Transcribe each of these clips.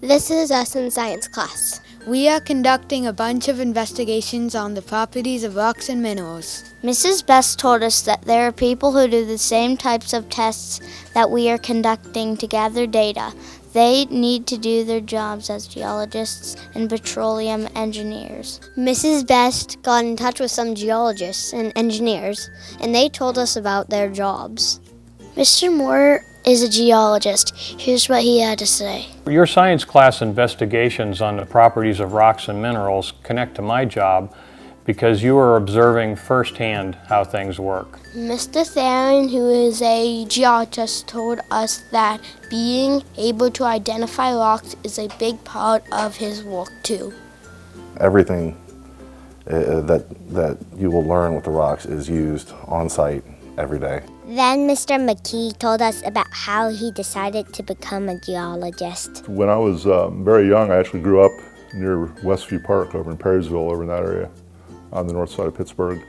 This is us in science class. We are conducting a bunch of investigations on the properties of rocks and minerals. Mrs. Best told us that there are people who do the same types of tests that we are conducting to gather data. They need to do their jobs as geologists and petroleum engineers. Mrs. Best got in touch with some geologists and engineers, and they told us about their jobs. Mr. Moyer is a geologist. Here's what he had to say. Your science class investigations on the properties of rocks and minerals connect to my job because you are observing firsthand how things work. Mr. Theron, who is a geologist, told us that being able to identify rocks is a big part of his work too. Everything that you will learn with the rocks is used on site every day. Then Mr. McKee told us about how he decided to become a geologist. When I was very young, I actually grew up near Westview Park over in Perrysville, over in that area, on the north side of Pittsburgh,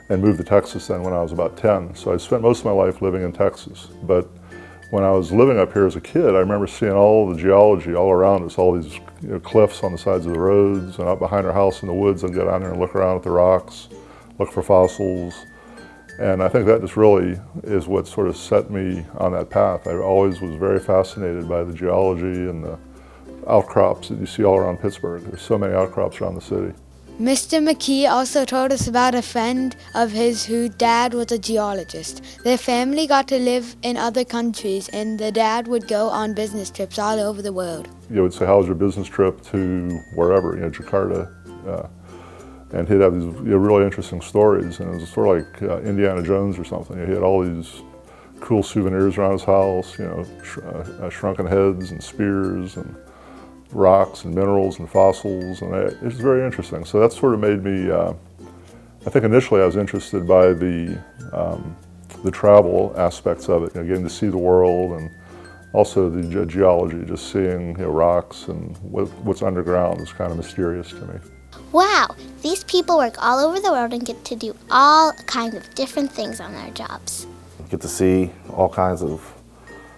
and moved to Texas then when I was about 10. So I spent most of my life living in Texas. But when I was living up here as a kid, I remember seeing all the geology all around us, all these cliffs on the sides of the roads, and out behind our house in the woods, I'd go down there and look around at the rocks, look for fossils. And I think that just really is what sort of set me on that path. I always was very fascinated by the geology and the outcrops that you see all around Pittsburgh. There's so many outcrops around the city. Mr. McKee also told us about a friend of his whose dad was a geologist. Their family got to live in other countries, and the dad would go on business trips all over the world. You would say, "How's your business trip to wherever?" Jakarta. And he'd have these really interesting stories, and it was sort of like Indiana Jones or something. He had all these cool souvenirs around his house, shrunken heads and spears and rocks and minerals and fossils, and it was very interesting. So that sort of made me, I think initially I was interested by the travel aspects of it, getting to see the world, and also the geology, just seeing rocks and what's underground is kind of mysterious to me. Wow, these people work all over the world and get to do all kinds of different things on their jobs. Get to see all kinds of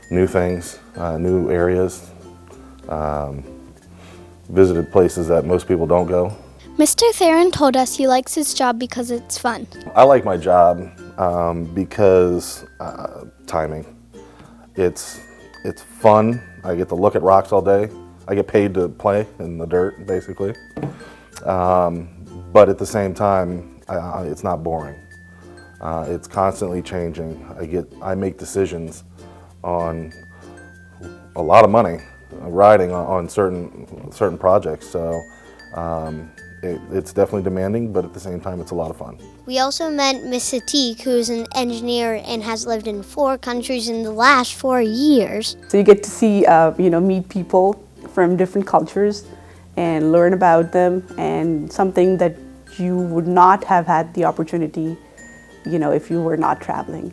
new things, new areas, visited places that most people don't go. Mr. Theron told us he likes his job because it's fun. I like my job because timing. It's fun. I get to look at rocks all day. I get paid to play in the dirt, basically. But at the same time, it's not boring. It's constantly changing. I make decisions on a lot of money, riding on certain projects. So it's definitely demanding, but at the same time, it's a lot of fun. We also met Miss Atique, who is an engineer and has lived in 4 countries in the last 4 years. So you get to see, meet people from different cultures and learn about them, and something that you would not have had the opportunity, if you were not traveling.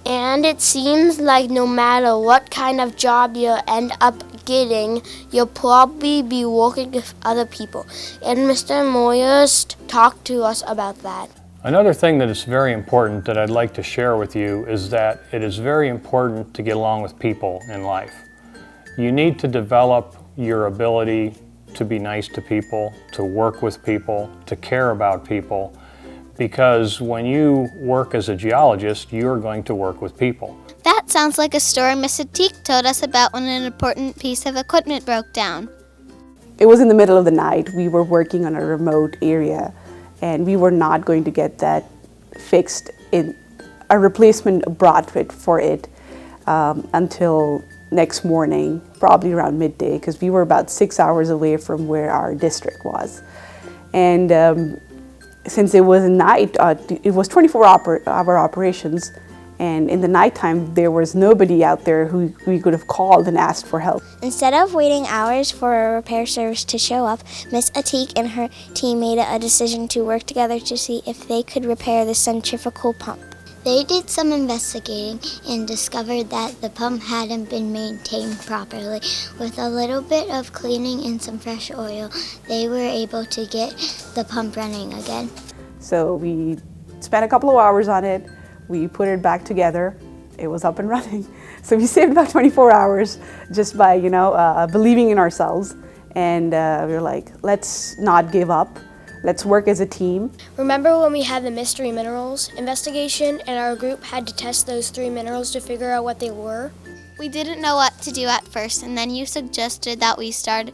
And it seems like no matter what kind of job you end up getting, you'll probably be working with other people. And Mr. Moyer talked to us about that. Another thing that is very important that I'd like to share with you is that it is very important to get along with people in life. You need to develop your ability to be nice to people, to work with people, to care about people, because when you work as a geologist, you're going to work with people. That sounds like a story Miss Atique told us about when an important piece of equipment broke down. It was in the middle of the night. We were working on a remote area, and we were not going to get that fixed, in a replacement brought for it until next morning, probably around midday, because we were about 6 hours away from where our district was. And since it was night, it was 24-hour operations, and in the nighttime there was nobody out there who we could have called and asked for help. Instead of waiting hours for a repair service to show up, Miss Atique and her team made a decision to work together to see if they could repair the centrifugal pump. They did some investigating and discovered that the pump hadn't been maintained properly. With a little bit of cleaning and some fresh oil, they were able to get the pump running again. So we spent a couple of hours on it. We put it back together. It was up and running. So we saved about 24 hours just by, believing in ourselves. and we were like, let's not give up. Let's work as a team. Remember when we had the mystery minerals investigation and our group had to test those 3 minerals to figure out what they were? We didn't know what to do at first, and then you suggested that we start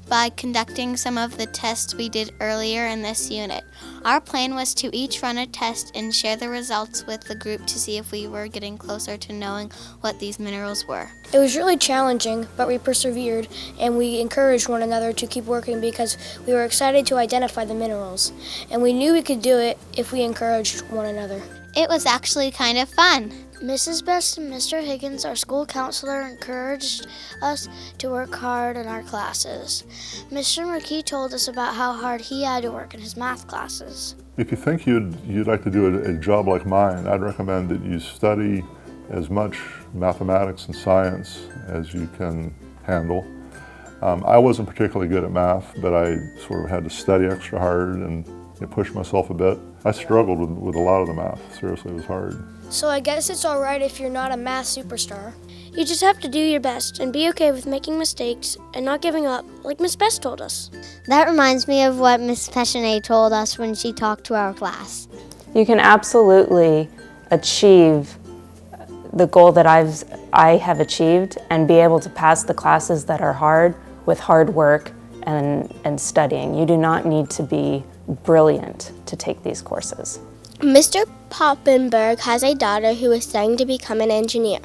by conducting some of the tests we did earlier in this unit. Our plan was to each run a test and share the results with the group to see if we were getting closer to knowing what these minerals were. It was really challenging, but we persevered and we encouraged one another to keep working because we were excited to identify the minerals. And we knew we could do it if we encouraged one another. It was actually kind of fun. Mrs. Best and Mr. Higgins, our school counselor, encouraged us to work hard in our classes. Mr. McKee told us about how hard he had to work in his math classes. If you think you'd like to do a job like mine, I'd recommend that you study as much mathematics and science as you can handle. I wasn't particularly good at math, but I sort of had to study extra hard and push myself a bit. I struggled with a lot of the math. Seriously, it was hard. So I guess it's all right if you're not a math superstar. You just have to do your best and be okay with making mistakes and not giving up, like Miss Best told us. That reminds me of what Miss Pechinay told us when she talked to our class. You can absolutely achieve the goal that I have achieved and be able to pass the classes that are hard with hard work and studying. You do not need to be brilliant to take these courses. Mr. Poppenburg has a daughter who is studying to become an engineer.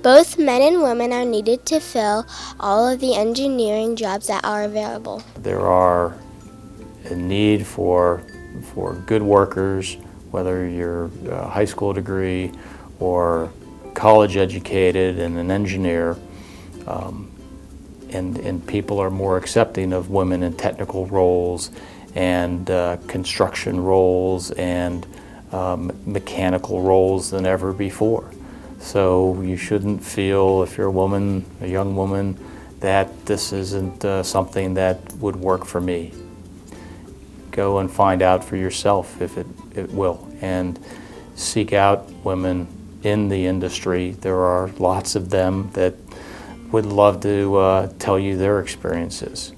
Both men and women are needed to fill all of the engineering jobs that are available. There are a need for good workers, whether you're a high school degree or college educated and an engineer, and people are more accepting of women in technical roles and construction roles and mechanical roles than ever before. So you shouldn't feel, if you're a young woman, that this isn't something that would work for me. Go and find out for yourself if it will, and seek out women in the industry. There are lots of them that would love to tell you their experiences.